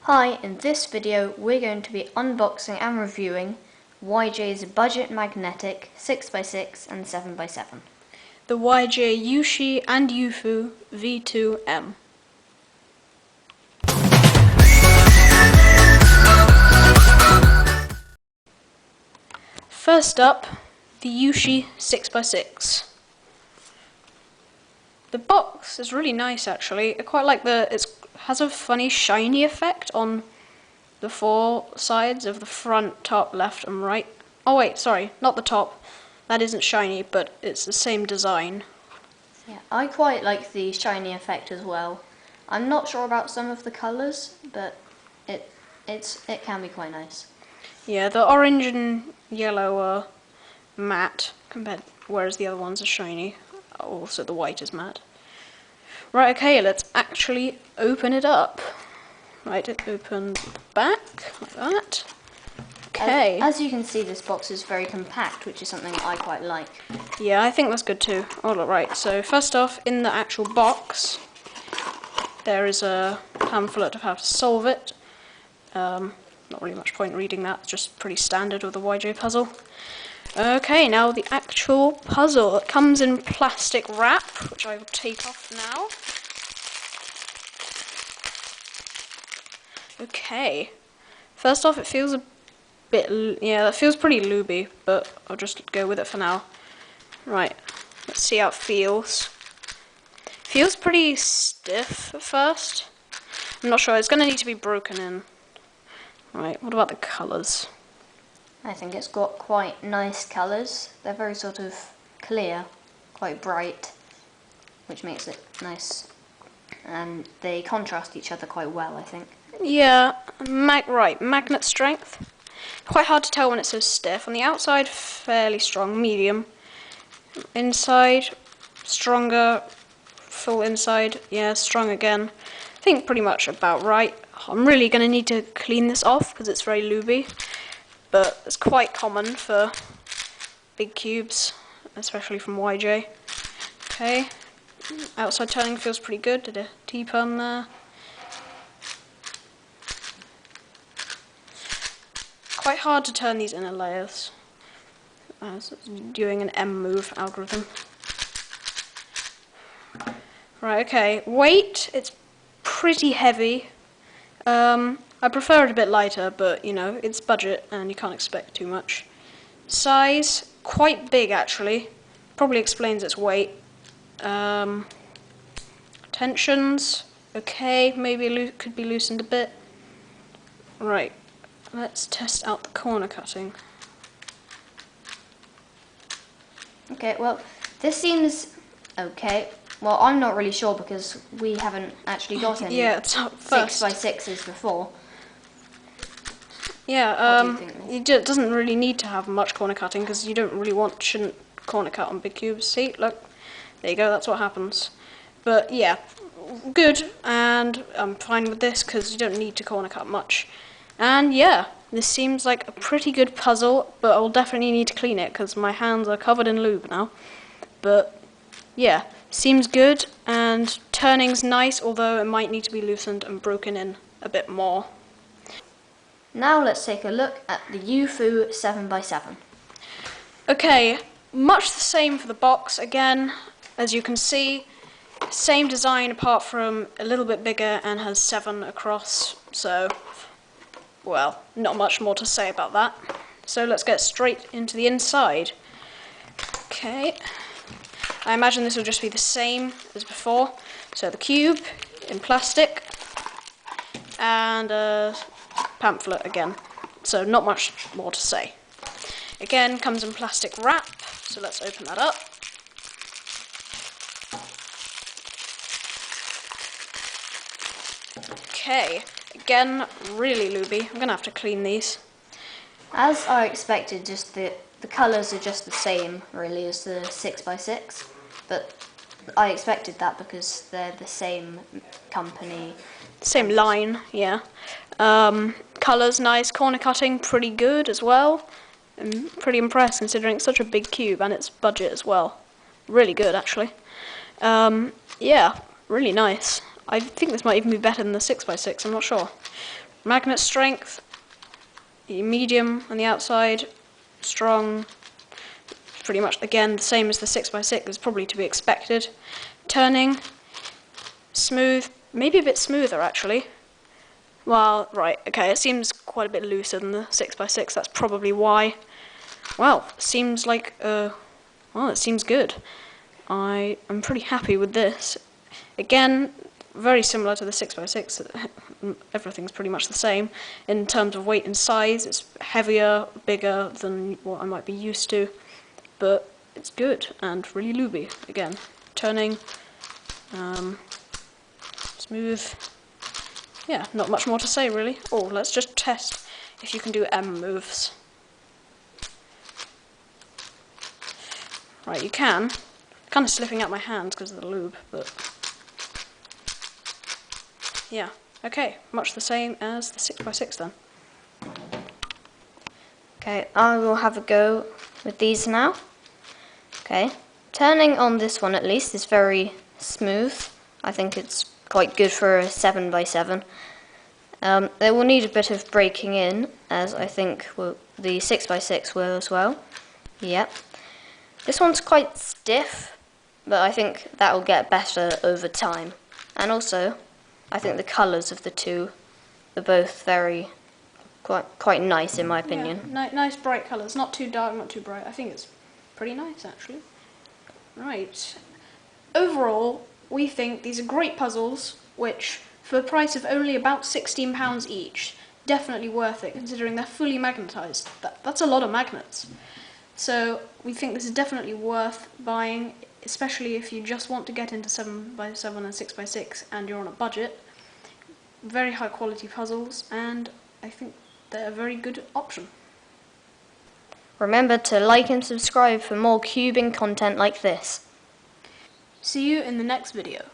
Hi, in this video we're going to be unboxing and reviewing YJ's Budget Magnetic 6x6 and 7x7. The YJ YuShi and YuFu V2M. First up, the YuShi 6x6. The box is really nice actually. I quite like it has a funny shiny effect on the four sides of the front, top, left and right. Oh wait, sorry, not the top. That isn't shiny, but it's the same design. Yeah, I quite like the shiny effect as well. I'm not sure about some of the colours, but it can be quite nice. Yeah, the orange and yellow are matte, whereas the other ones are shiny. Also the white is matte. Right, okay, let's actually open it up. Right, it opens back, like that. Okay. As you can see, this box is very compact, which is something I quite like. Yeah, I think that's good too. Alright, so first off, in the actual box, there is a pamphlet of how to solve it. Not really much point reading that, it's just pretty standard with the YJ puzzle. Okay, now the actual puzzle. It comes in plastic wrap, which I will take off now. Okay, first off, it feels a bit, that feels pretty looby, but I'll just go with it for now. Right, let's see how it feels. Feels pretty stiff at first. I'm not sure, it's going to need to be broken in. Right, what about the colours? I think it's got quite nice colours. They're very sort of clear, quite bright, which makes it nice. And they contrast each other quite well, I think. Yeah, right, magnet strength. Quite hard to tell when it's so stiff. On the outside, fairly strong, medium. Inside, stronger, full inside, yeah, strong again. I think pretty much about right. I'm really going to need to clean this off because it's very looby. But it's quite common for big cubes, especially from YJ. Okay, outside turning feels pretty good. Did a T-pun there. Quite hard to turn these inner layers. So it's doing an M move algorithm. Right, okay. Weight, it's pretty heavy. I prefer it a bit lighter, but you know, it's budget and you can't expect too much. Size, quite big actually. Probably explains its weight. Tensions, okay, maybe could be loosened a bit. Right, let's test out the corner cutting. Okay, well, this seems okay. Well, I'm not really sure because we haven't actually got any 6x6s before. Yeah, it doesn't really need to have much corner cutting because you shouldn't corner cut on big cubes. See, look, there you go, that's what happens. But yeah, good, and I'm fine with this because you don't need to corner cut much. And yeah, this seems like a pretty good puzzle, but I'll definitely need to clean it because my hands are covered in lube now. But yeah, seems good, and turning's nice, although it might need to be loosened and broken in a bit more. Now let's take a look at the YuFu 7x7. Okay, much the same for the box again, as you can see. Same design apart from a little bit bigger and has 7 across, so, well, not much more to say about that. So let's get straight into the inside. Okay, I imagine this will just be the same as before. So the cube in plastic and a pamphlet again. So not much more to say. Again, comes in plastic wrap, so let's open that up. Okay, again, really looby. I'm gonna have to clean these. As I expected, just the colours are just the same, really, as the 6x6. But I expected that because they're the same company. Same line, yeah. Colours nice, corner cutting pretty good as well. I'm pretty impressed considering it's such a big cube and it's budget as well. Really good actually. Yeah, really nice. I think this might even be better than the 6x6, I'm not sure. Magnet strength, medium on the outside, strong, pretty much again the same as the 6x6 is probably to be expected. Turning, smooth, maybe a bit smoother actually. Well, right, okay, it seems quite a bit looser than the 6x6, that's probably why. Well, seems like, well, it seems good. I am pretty happy with this. Again, very similar to the 6x6, everything's pretty much the same. In terms of weight and size, it's heavier, bigger than what I might be used to, but it's good and really looby. Again, turning, smooth. Yeah, not much more to say really. Oh, let's just test if you can do M moves. Right, you can. Kind of slipping out my hands because of the lube, but yeah, okay, much the same as the 6x6 then. Okay, I will have a go with these now. Okay, turning on this one at least is very smooth. I think it's quite good for a 7x7. They will need a bit of breaking in, as I think the 6x6 will as well. Yep. This one's quite stiff, but I think that will get better over time. And also, I think the colours of the two are both quite nice in my opinion. Yeah, nice bright colours, not too dark, not too bright. I think it's pretty nice actually. Right. Overall, we think these are great puzzles, which for the price of only about £16 each, definitely worth it considering they're fully magnetised. That's a lot of magnets. So we think this is definitely worth buying, especially if you just want to get into 7x7 and 6x6 and you're on a budget. Very high quality puzzles, and I think they're a very good option. Remember to like and subscribe for more cubing content like this. See you in the next video.